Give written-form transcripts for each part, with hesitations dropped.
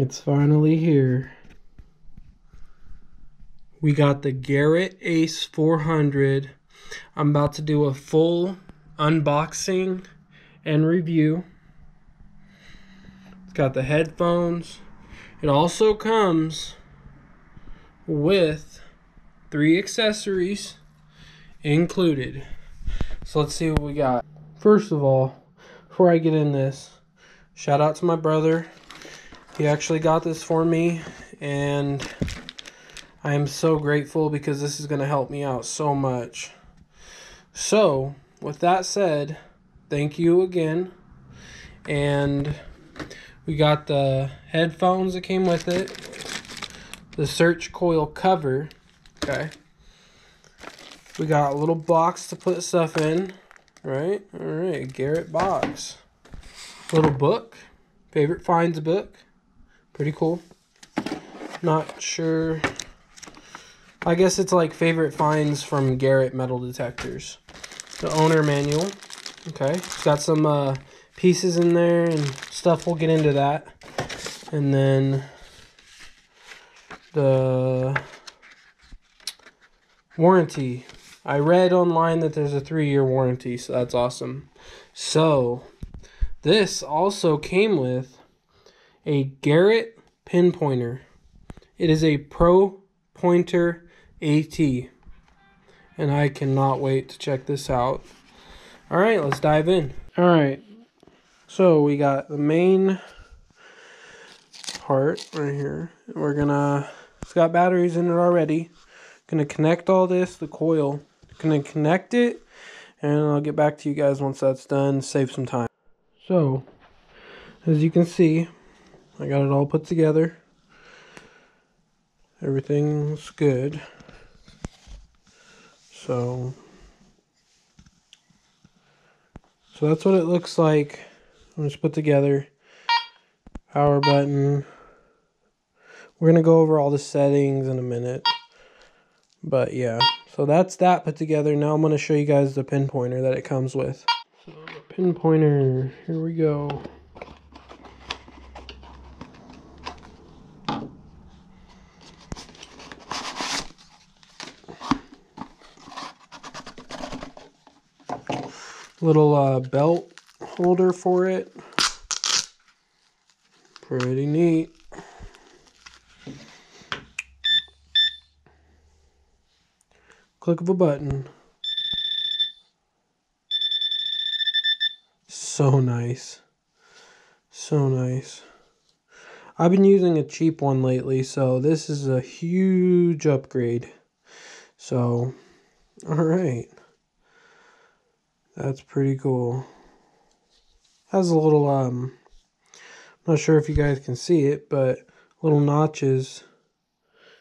It's finally here. We got the Garrett Ace 400. I'm about to do a full unboxing and review. It's got the headphones. It also comes with 3 accessories included. So let's see what we got. First of all, before I get in this, shout out to my brother. He actually got this for me, and I am so grateful because this is going to help me out so much. So, with that said, thank you again. And we got the headphones that came with it, the search coil cover, okay. We got a little box to put stuff in, right? All right, Garrett box. Little book, favorite finds book, pretty cool. Not sure. I guess it's like favorite finds from Garrett metal detectors. The owner manual. Okay. It's got some pieces in there and stuff. We'll get into that. And then the warranty. I read online that there's a 3-year warranty, so that's awesome. So this also came with a Garrett PinPointer. It is a PinPointer AT, and I cannot wait to check this out. All right, let's dive in. All right, so we got the main part right here. It's got batteries in it already. Gonna connect all this, the coil. Gonna connect it, and I'll get back to you guys once that's done, save some time. So, as you can see, I got it all put together. Everything's good. So that's what it looks like. I'm just put together. Power button. We're gonna go over all the settings in a minute. But yeah, so that's that put together. Now I'm gonna show you guys the PinPointer that it comes with. So the PinPointer, here we go. Little belt holder for it. Pretty neat. Click of a button. So nice. So nice. I've been using a cheap one lately, so this is a huge upgrade. So, alright. That's pretty cool. Has a little, I'm not sure if you guys can see it, but little notches,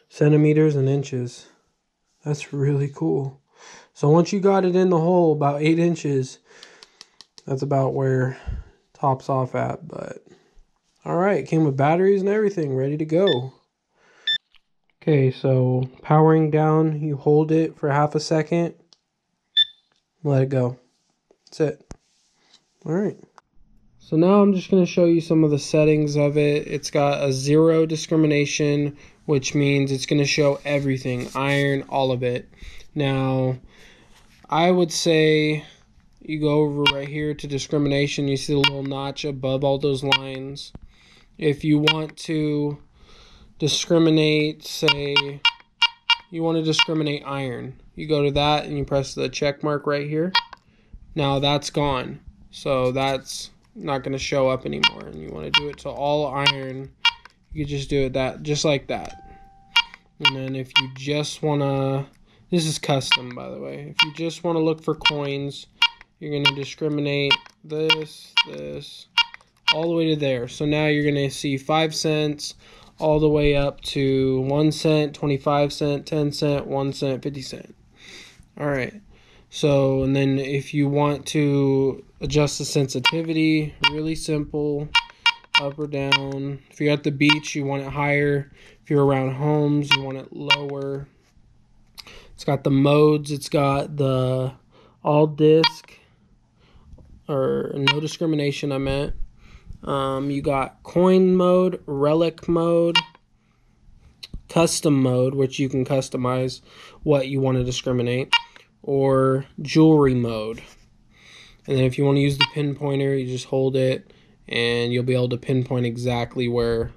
centimeters and inches. That's really cool. So once you got it in the hole about 8 inches, that's about where it tops off at. But alright, came with batteries and everything ready to go. Okay, so powering down, you hold it for half a second, let it go. That's it. Alright. So now I'm just going to show you some of the settings of it. It's got a 0 discrimination, which means it's going to show everything, iron, all of it. Now, I would say you go over right here to discrimination. You see the little notch above all those lines. If you want to discriminate, say you want to discriminate iron, you go to that and you press the check mark right here. Now that's gone, so that's not going to show up anymore. And you want to do it to all iron, you can just do it just like that. And then if you just want to, this is custom by the way, if you just want to look for coins, you're going to discriminate this, all the way to there. So now you're going to see 5 cents all the way up to 1 cent, 25 cent, 10 cent, 1 cent, 50 cent. All right. So, and then if you want to adjust the sensitivity, really simple, up or down. If you're at the beach, you want it higher. If you're around homes, you want it lower. It's got the modes. It's got the all disc, or no discrimination, I meant. You got coin mode, relic mode, custom mode, which you can customize what you want to discriminate, or jewelry mode. And then if you want to use the pinpointer, you just hold it and you'll be able to pinpoint exactly where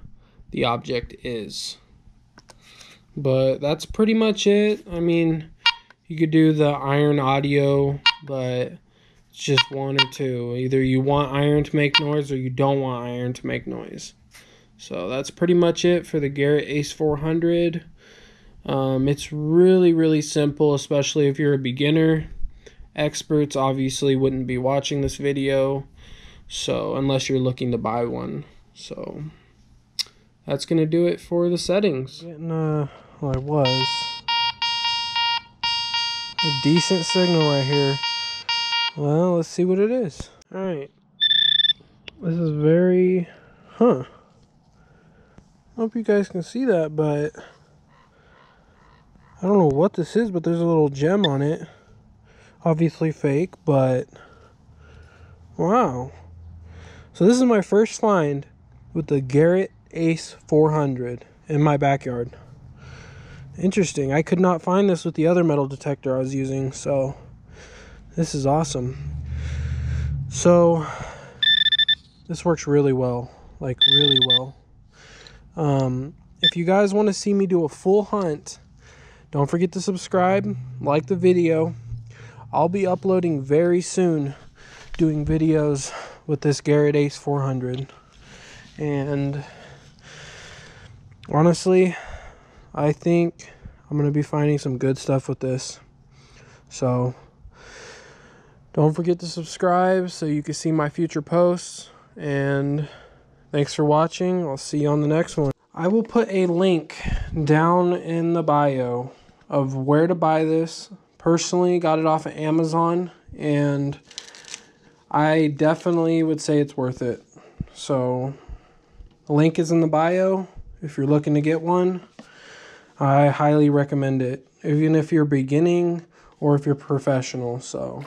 the object is. But that's pretty much it. I mean, you could do the iron audio, but it's just one or two. Either you want iron to make noise or you don't want iron to make noise. So that's pretty much it for the Garrett Ace 400. It's really, really simple, especially if you're a beginner. Experts obviously wouldn't be watching this video, so unless you're looking to buy one. So that's gonna do it for the settings. Getting well, I was a decent signal right here. Well, let's see what it is. All right, this is very hope you guys can see that, but I don't know what this is, but there's a little gem on it. Obviously fake, but wow. So this is my first find with the Garrett Ace 400 in my backyard. Interesting. I could not find this with the other metal detector I was using, so this is awesome. So this works really well, like really well. If you guys want to see me do a full hunt, don't forget to subscribe, like the video. I'll be uploading very soon, doing videos with this Garrett Ace 400. And honestly, I think I'm going to be finding some good stuff with this. So don't forget to subscribe so you can see my future posts. And thanks for watching. I'll see you on the next one. I will put a link down in the bio of where to buy this. Personally, got it off of Amazon, and I definitely would say it's worth it. So the link is in the bio. If you're looking to get one, I highly recommend it, even if you're beginning or if you're professional. So